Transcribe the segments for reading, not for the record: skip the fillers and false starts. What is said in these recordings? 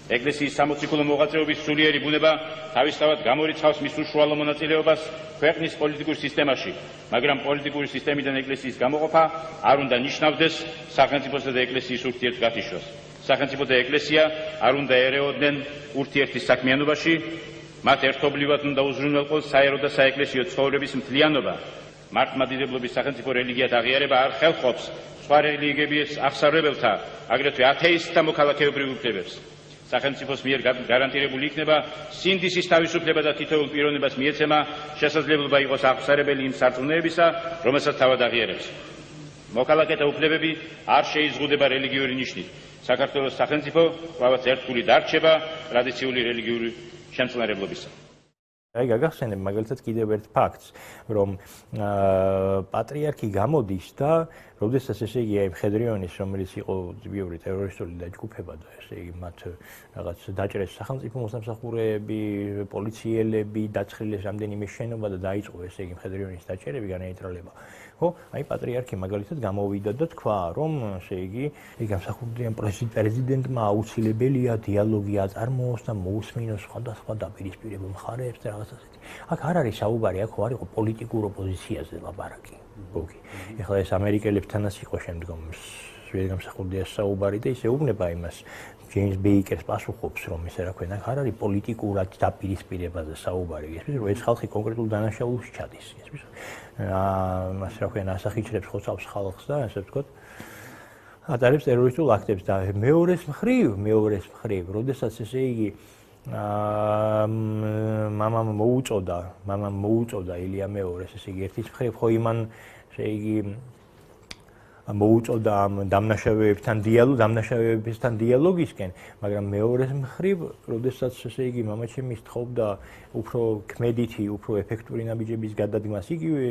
ეკლესიის სამოციქულო მოღვაწეობის სულიერი ბუნება თავისთავად გამორიცხავს მის უშუალო მონაწილეობას ქვეყნის პოლიტიკურ სისტემაში, მაგრამ პოლიტიკური სისტემიდან ეკლესიის გამოყოფა არ უნდა ნიშნავდეს სახელმწიფოსა და ეკლესიის ურთიერთგათიშვას. სახელმწიფო და ეკლესია არ უნდა ერეოდნენ ურთიერთის საქმიანობაში, მათ ერთობლივად უნდა უზრუნველყოს საერო და საეკლესიო ცხოვრების მთლიანობა. მართლმადიდებლობის სახელმწიფო რელიგიად აღიარება არ ხელყოფს სხვა რელიგიების აღსარებელთა, აგრეთვე ათეისტთა მოქალაქეობრივ უფლებებს. სახელმწიფოს მიერ გარანტირებული იქნება სინდისის თავისუფლება და თითოეულ პიროვნებას მიეცემა შესაძლებლობა იყოს აღსარებელი იმ სარწმუნოებისა, რომელსაც თავად აღიარებს. მოქალაქეთა უფლებები არ შეიზღუდება რელიგიური ნიშნით. საქართველოს სახელმწიფო კვლავაც ერთგული დარჩება ტრადიციული რელიგიური შემწყნარებლობისა. აი გაგახსენებ მაგალითად კიდევ ერთ ფაქტს, რომ პატრიარქი გამოდის და როდესაც ესე იგი აი მხედრიონის, რომელიც იყო ძვიური ტერორისტული დაჯგუფება და ესე იგი მათ რაღაც დაჭრეს სახელმწიფო მოსამსახურეები, პოლიციელები, დაწყრილეს რამდენიმე შენობა და დაიწყო ესე იგი მხედრიონის დაჭერები, განეიტრალება. ხო, აი პატრიარქი მაგალითად გამოვიდა და თქვა, რომ ესე იგი გამსახურდიან პრეზიდენტმა აუცილებელია დიალოგი აწარმოოს და მოусმინოს სხვადასხვა დაპირისპირებულ მხარეებს და რაღაც ასეთი. აქ არ არის საუბარი, აქ არ იყო პოლიტიკურ ოპოზიციაზე ლაპარაკი. გოგი. ეხლა ეს ამერიკელებთანაც იყო შემდგომ გამსახურდიას საუბარი და ისე უგნება იმას ჯეიმს ბეიკერს პასუხობს, რომ ისე რა ქვენ, აქ არ არის პოლიტიკურად დაპირისპირებაზე საუბარი, ისე რომ ეს ხალხი კონკრეტულ დანაშაულში ჩადის, ისე ასე რა ქვენ, ასახიჩრებს ხოცავს ხალხს და ასე ვთქვათ, ატარებს ტერორისტულ აქტებს და მეორეს მხრივ, როდესაც ესე იგი მამამ მოუწოდა ილია მეორეს, ესე იგი ერთის მხრივ ხო იმან ესე იგი მოუწოდა ამ დამნაშავეებისთან დიალოგისკენ, მაგრამ მეორეს მხრივ, როდესაც ესე იგი მამაჩემი თხოვდა უფრო ქმედითი, უფრო ეფექტური ნაბიჯების გადადგმას, იგივე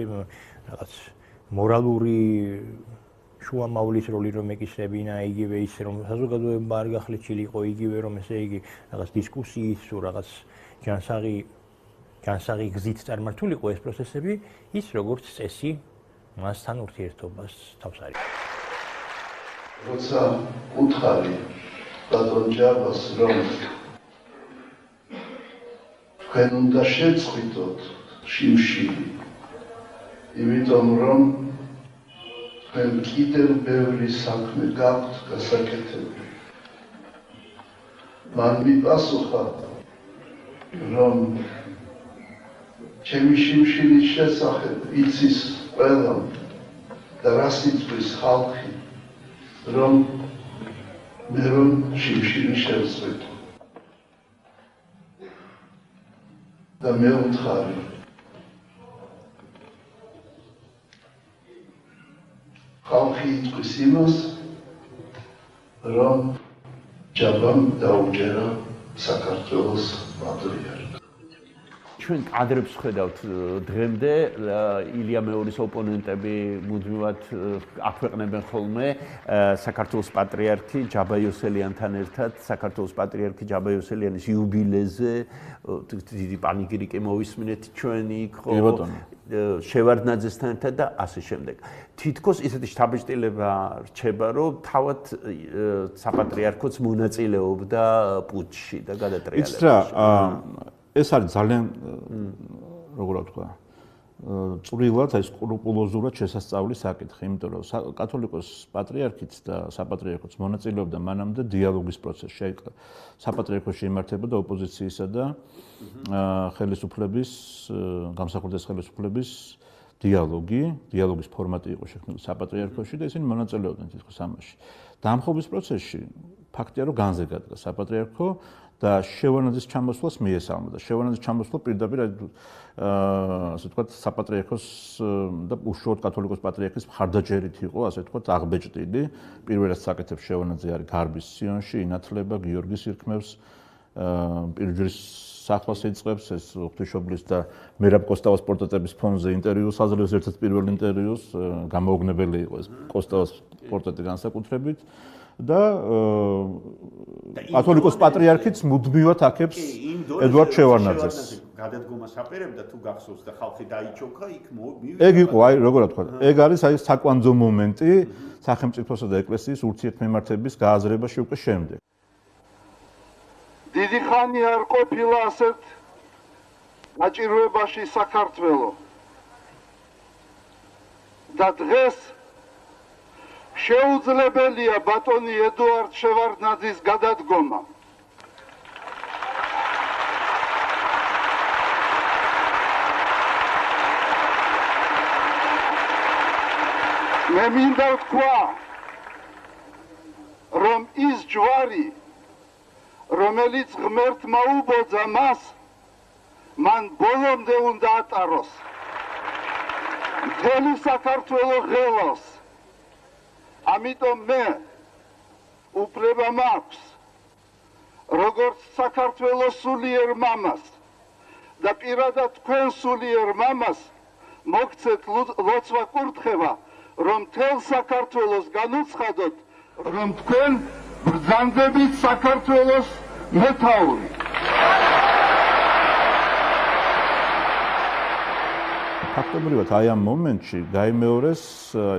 რაღაც მორალური შუამავლის როლი რომ ეკისრებინა, იგივე ის რომ საზოგადოება არ გახლეჩილიყო, იგივე რომ ესე იგი რაღაც დისკუსიის თუ რაღაც ჯანსაღი გზით წარმართულიყო ეს პროცესები, ის როგორც წესი მასთან ურთიერთობას თავს არის. როცა უთხარი ბატონ ჯაბას რომ თქვენ უნდა შეწყვიტოთ შიმშილი, იმიტომ რომ თქვენ კიდევ ბევრი საქმე გაქვთ გასაკეთებული. მან მიპასუხა, რომ ჩემი შიმშილის შესახებ იცის ყველა და რას იწვის ხალხი, რომ მე რომ შიმშილი შევწყვიტო. და მე ვუთხარი, ხალხი იწვის იმას, რომ ჯაბამ დაუჯერა საქართველოს პატრიარქს. ჩვენ კადრებს ხედავთ დღემდე ილია მეორის ოპონენტები მუდმივად აქვეყნებენ ხოლმე საქართველოს პატრიარქი ჯაბა იოსელიანთან ერთად საქართველოს პატრიარქი ჯაბა იოსელიანის იუბილეზე დიდი პანიგირი კი მოვისმინეთ ჩვენი ხო შევარდნაძესთან ერთად და ასე შემდეგ. თითქოს ისეთი შთაბეჭდილება რჩება, რომ თავად საპატრიარქოც მონაწილეობდა პუტჩში და გადატრიალებაში. ეს არის ძალიან როგორ ვთქვა, წვრილად, აი სკრუპულოზურად შესასწავლი საკითხი, იმიტომ რომ კათოლიკოს პატრიარქიც და საპატრიარქოც მონაწილეობდა მანამდე დიალოგის პროცესში. საპატრიარქოში იმართებოდა ოპოზიციისა და ხელისუფლების, გამსახურდეს ხელისუფლების დიალოგის ფორმატი იყო შექმნილი საპატრიარქოში და ისინი მონაწილეობდნენ თითქოს ამაში. დამხობის პროცესში ფაქტია, რომ განზე გადგა საპატრიარქო და შევარდნაძის ჩამოსვლას მიესალმოდა. შევარდნაძის ჩამოსვლა პირდაპირ ასე ვთქვათ საპატრიარქოს და უშუალოდ კათოლიკოს პატრიარქის მხარდაჭერით იყო, ასე ვთქვათ, აღბეჭდილი. პირველად საკეთებს შევარდნაძე არის გარბის სიონში, ინათლება, გიორგის ირქმევს, პირჯრის სახლას იწყებს, ეს ღვთისმშობლის და მერაბ კოსტავას პორტრეტების ფონზე ინტერვიუს აძლევს, ერთ-ერთ პირველ ინტერვიუს, გამოუგნებელი იყო ეს კოსტავას პორტრეტი განსაკუთრებით. და კათოლიკოს პატრიარქიც მუდმივად აქებს ედვარდ შევარდნაძეს. გადადგომას აპირებდა თუ გახსოვს და ხალხი დაიჩოქა იქ მივიდა. ეგ იყო, აი როგორ ვთქვა, ეგ არის აი საკვანძო მომენტი სახელმწიფოსა და ეკლესიის ურთიერთმემართების გააზრებაში უკვე შემდეგ. დიდი ხანი არ ყოფილა ასეთ გაჭირვებაში საქართველო და დღეს შეუძლებელია ბატონი ედუარდ შევარდნაძის გადადგომა. მე მინდა ვთქვა, რომ ის ჯვარი, რომელიც ღმერთმა უბოძა მას, მან ბოლომდე უნდა ატაროს. მთელი საქართველო ღელავს. ამიტომ მე უფლება მაქვს, როგორც საქართველოს სულიერ მამას და პირადად თქვენ სულიერ მამას მოგცეთ ლოცვა კურთხევა, რომ მთელ საქართველოს განუცხადოთ, რომ თქვენ ბრძანდებით საქართველოს მეთაური. ფაქტობრივად აი ამ მომენტში გაიმეორეს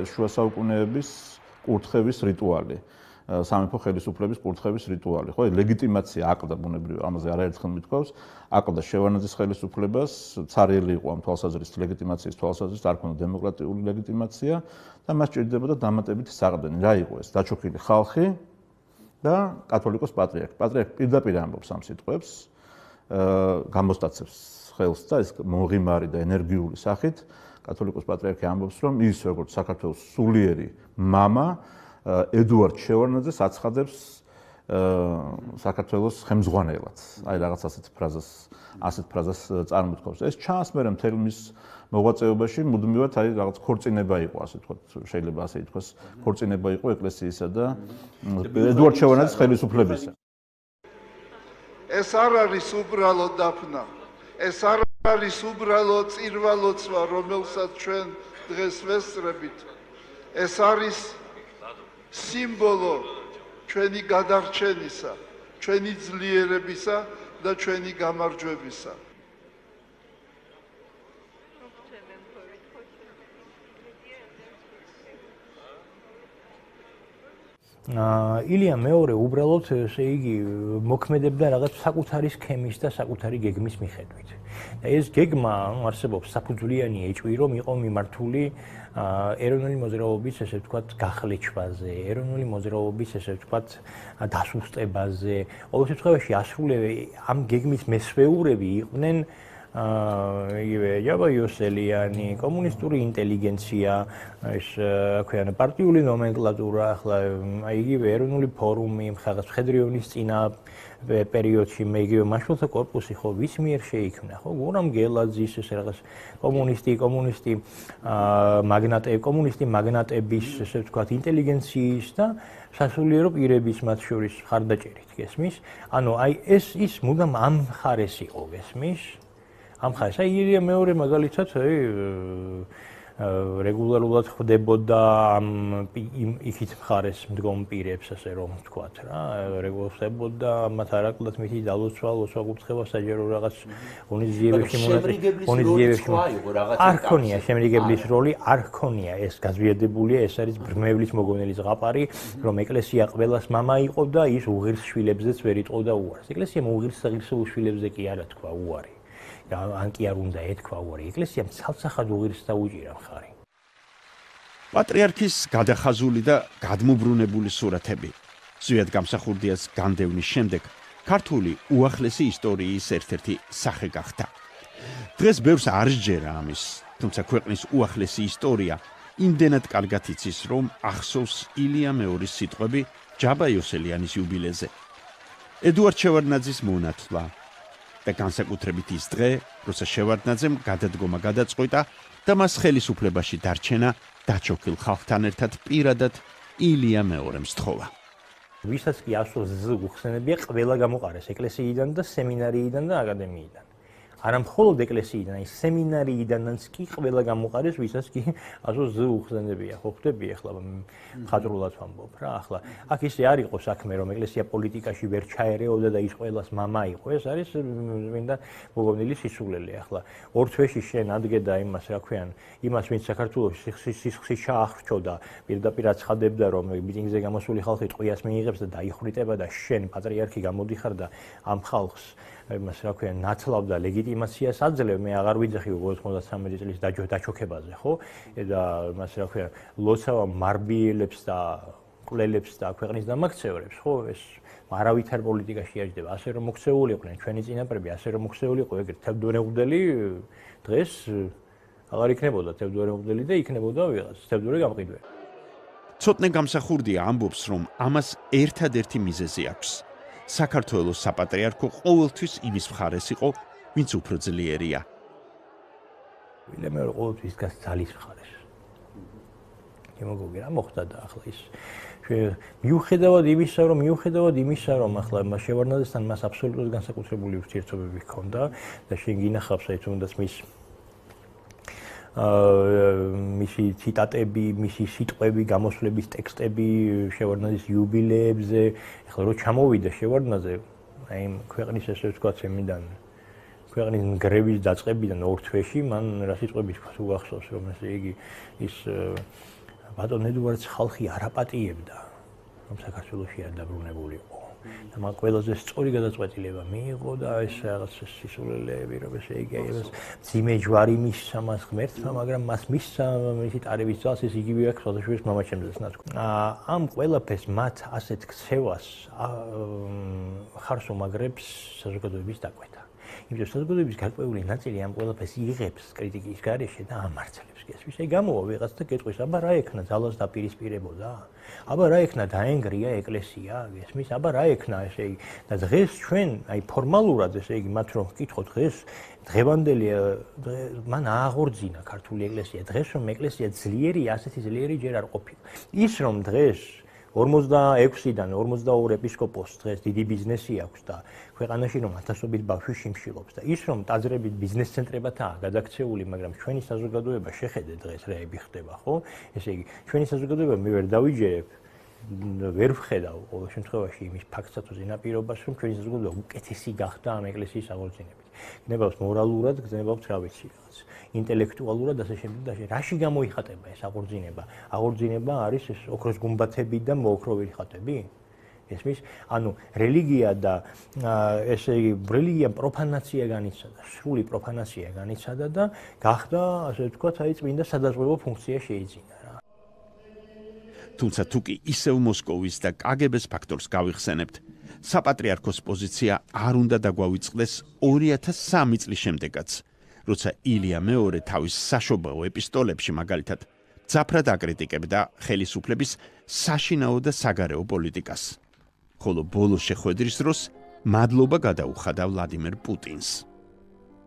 შუა საუკუნეების კურთხევის რიტუალი, სამეფო ხელისუფლების კურთხევის რიტუალი. ხო, ლეგიტიმაცია აკლდა ბუნებრივად, ამაზე არაერთხელ მithქვავს, აკლდა შევარდნაძის ხელისუფლებას, ცარიელი იყო ამ თვალსაზრისით, ლეგიტიმაციის თვალსაზრისით, არ ქონდა დემოკრატიული ლეგიტიმაცია და მას ჭირდებოდა დამატებითი საყრდენი. რა იყო ეს? დაჩოქილი ხალხი და კათოლიკოს პატრიარქი. პატრიარქი პირდაპირ ამბობს ამ სიტყვებს, გამოსტაცებს ხელს და ეს მომღიმარი და ენერგიული სახით კათოლიკოს პატრიარქი ამბობს, რომ ის როგორც საქართველოს სულიერი მამა ედუარდ შევარდნაძეს აცხადებს საქართველოს ხელმძღვანელად. აი რაღაც ასეთ ფრაზას წარმოთქვავს. ეს ჩანს მე მთელ მის მოღვაწეობაში მუდმივად აი რაღაც ქორწინება იყო, ასე ვთქვათ, შეიძლება ასე ითქვას, ქორწინება იყო ეკლესიისა და ედუარდ შევარდნაძის ხელისუფლებისა. ეს არ არის უბრალო დაფნა. ეს არ არის უბრალო წირვალოცვა, რომელსაც ჩვენ დღეს ვესწრებით. ეს არის სიმბოლო ჩვენი გადარჩენისა, ჩვენი ძლიერებისა და ჩვენი გამარჯვებისა. ილია მეორე უბრალოდ ესე იგი მოქმედებდა რაღაც საკუთარი სქემის და საკუთარი გეგმის მიხედვით. და ეს გეგმა არსებობს საფუძვლიანი ეჭვი, რომ იყო მიმართული ეროვნული მოძრაობის, ესე ვთქვათ, გახლეჩვაზე, ეროვნული მოძრაობის, ესე ვთქვათ, დასუსტებაზე. ყოველ შემთხვევაში ასრულებენ ამ გეგმის მესვეურები იყვნენ იგივე ჯაბა იოსელიანი, კომუნისტური ინტელიგენცია, ეს ქვია პარტიული ნომენკლატურა, ახლა აი იგივე ეროვნული ფორუმი, ხალხის მხედრიონის წინა პერიოდში მე იგივე მაშვილთა კორპუსი ხო ვის მიერ შეიქმნა, ხო გურამ გელაძის ეს რაღაც კომუნისტი მაგნატების ესე ვთქვათ ინტელიგენციის და სასულიერო პირების მათ შორის ხარდაჭერით გესმის. ანუ აი ეს ის მუდამ ამ ხარეს იყო გესმის. ამ ხარეს აი ილია მეორე მაგალითად რეგულარულად ხდებოდა ამ იქით მხარეს მდგომ პირებს ასე რომ ვთქვათ რა რეგულარულად ხდებოდა მათ არაკლად მითი დალოცვა კურთხევა საჯარო რაღაც ღონისძიებებში არ ქონია შემრიგებლის როლი არ ქონია ეს გაზვიადებულია ეს არის ბრმევლის მოგონელი ზღაპარი რომ ეკლესია ყველას მამა იყო და ის უღირს შვილებზეც ვერ იტყოდა უარს ეკლესიამ უღირს საღირსეულ შვილებზე კი არა თქვა უარი ან კი არ უნდა ეთქვა უარი ეკლესიამ ცალსახად უღირს დაუჭირა მხარი პატრიარქის გადახაზული და გადმობრუნებული სურათები ზვიად გამსახურდიას განდევნის შემდეგ ქართული უახლესი ისტორიის ერთ-ერთი სახე გახდა დღეს ბევრს არ სჯერა ამის თუმცა ქვეყნის უახლესი ისტორია იმდენად კარგად იცის რომ ახსოვს ილია მეორის სიტყვები ჯაბა იოსელიანის იუბილეზე ედუარდ შევარდნაძის მონათლა და განსაკუთრებით ის დღე, როცა შევარდნაძემ გადადგომა გადაწყვიტა და მას ხელისუფლებაში დარჩენა დაჩოქილ ხალხთან ერთად პირადად ილია მეორემ სთხოვა. ვისაც კი 100 ზ უხსენებია, ყველა გამოყარეს ეკლესიიდან და სემინარიიდან და აკადემიიდან. არა მხოლოდ ეკლესიიდან, აი სემინარიიდანაც კი ყველა გამოყარეს, ვისაც კი ასო ზე უხსენებია, ხო ხდები ახლა მხატვრულად ვამბობ რა, ახლა აქ ისე არ იყო საქმე, რომ ეკლესია პოლიტიკაში ვერ ჩაერეოდა და ის ყველას მამა იყო, ეს არის მინდა მოგონილი სისულელე, ახლა ორ თვეში შენ ადგე და იმას რა ქვიან, იმას ვინც საქართველოს სისხლში ჩაახრჩოდა, პირდაპირ აცხადებდა, რომ მიტინგზე გამოსული ხალხი ტყვიას მიიღებს და დაიხრიტება და შენ პატრიარქი გამოდიხარ და ამ ხალხს იმას რა ქვია ნაცლავდა ლეგიტიმაციას აძლევ მე აღარ ვიძახი 93 წლის დაჩოქებაზე ხო და იმას რა ქვია ლოცავა მარბიელებს და კვლელებს და ქვეყნის დამაქცევრებს ხო ეს არავითარ პოლიტიკაში იაჯდება ასე რომ მოქცეულიყვნენ ჩვენი წინაპრები ასე რომ მოქცეულიყო ეგრეთ თევდორე დღეს აღარ იქნებოდა თევდორე უგდელი და იქნებოდა ვიღაც თევდორე გამყიდველი ცოტნე გამსახურდია ამბობს რომ ამას ერთადერთი მიზეზი აქვს საქართველოს საპატრიარქო ყოველთვის იმის მხარეს იყო, ვინც უფრო ძლიერია. ვილემე ყოველთვის დგას ძალის მხარეს. შემოგოგი რა მოხდა და ახლა ის მიუხედავად იმისა, რომ ახლა შევარდნაძესთან მას აბსოლუტურად განსაკუთრებული ურთიერთობები ჰქონდა და შენ გინახავს აი თუნდაც მისი ციტატები, მისი სიტყვები, გამოსვლების ტექსტები შევარდნაძის იუბილეებზე, ახლა რო ჩამოვიდა შევარდნაძე, აი ქვეყნის ესე ვთქვათ, იმიდან ქვეყნის ნგრევის დაწყებიდან ორ თვეში მან რა სიტყვები თქვა, უახსოვს რომ ესე იგი ის ბატონ ედუარდს ხალხი არაპატიებდა, რომ საქართველოში არ დაბრუნებულიყო. და მან ყველაზე სწორი გადაწყვეტილება მიიღო და ეს რაღაც სისულელეები რომ ესე იგი ეს ძიმე ჯვარი მისცა მას ღმერთმა, მაგრამ მას მისცა მისი ტარების ძალს ის იგივე აქვს სხვადასხვა მამაჩემზეც ნათქვამი. ამ ყველაფერს მათ ასეთ ქცევას ხარს უმაგრებს საზოგადოების დაკვეთა. იმიტომ საზოგადოების გარკვეული ნაწილი ამ ყველაფერს იღებს კრიტიკის გარეშე და ამარცხებს კი. ესე გამოვა ვიღაც და გეტყვის, აბა რა ექნა ძალას დაპირისპირებოდა? აბა რა ექნა დაენგრია ეკლესია? გესმის? აბა რა ექნა ესე იგი? და დღეს ჩვენ აი ფორმალურად ესე იგი მათ რომ ვკითხოთ დღეს დღევანდელი მან აღორძინა ქართული ეკლესია. დღეს რომ ეკლესია ძლიერია, ასეთი ძლიერი ჯერ არ ყოფილა. ის რომ დღეს 46-დან 42 ეპისკოპოსს დღეს დიდი ბიზნესი აქვს და ქვეყანაში რომ ათასობით ბავშვი შიმშილობს და ის რომ ტაძრებით ბიზნეს ცენტრებადაა გადაქცეული, მაგრამ ჩვენი საზოგადოება შეხედე დღეს რაები ხდება, ხო? ესე იგი, ჩვენი საზოგადოება მე ვერ დავიჯერებ, ვერ ვხედავ ყოველ შემთხვევაში იმის ფაქტსაც თუ ზინაპირობას, რომ ჩვენი საზოგადოება უკეთესი გახდა ამ ეკლესიის აღორძინებით. გნებავს მორალურად, გნებავს რა ვიცი რაღაც. ინტელექტუალურად ასე შემდეგ და რაში გამოიხატება ეს აღორძინება? აღორძინება არის ეს ოქროს გუმბათები და მოოქროვილი ხატები? ესმის, ანუ რელიგია და ესე იგი რელიგიამ პროფანაცია განიცადა, სრული პროფანაცია განიცადა და გახდა, ასე ვთქვათ, აი წმინდა სადაზღვევო ფუნქცია შეიძინა რა. თუმცა თუ კი ისევ მოსკოვის და კგბ-ს ფაქტორს გავიხსენებთ, საპატრიარქოს პოზიცია არ უნდა დაგვავიწყდეს 2003 წლის შემდეგაც, როცა ილია მეორე თავის საშობაო ეპისტოლებში მაგალითად მძაფრად აკრიტიკებდა ხელისუფლების საშინაო და საგარეო პოლიტიკას. ხოლო ბოლო შეხვედრის დროს მადლობა გადაუხადა ვლადიმერ პუტინს.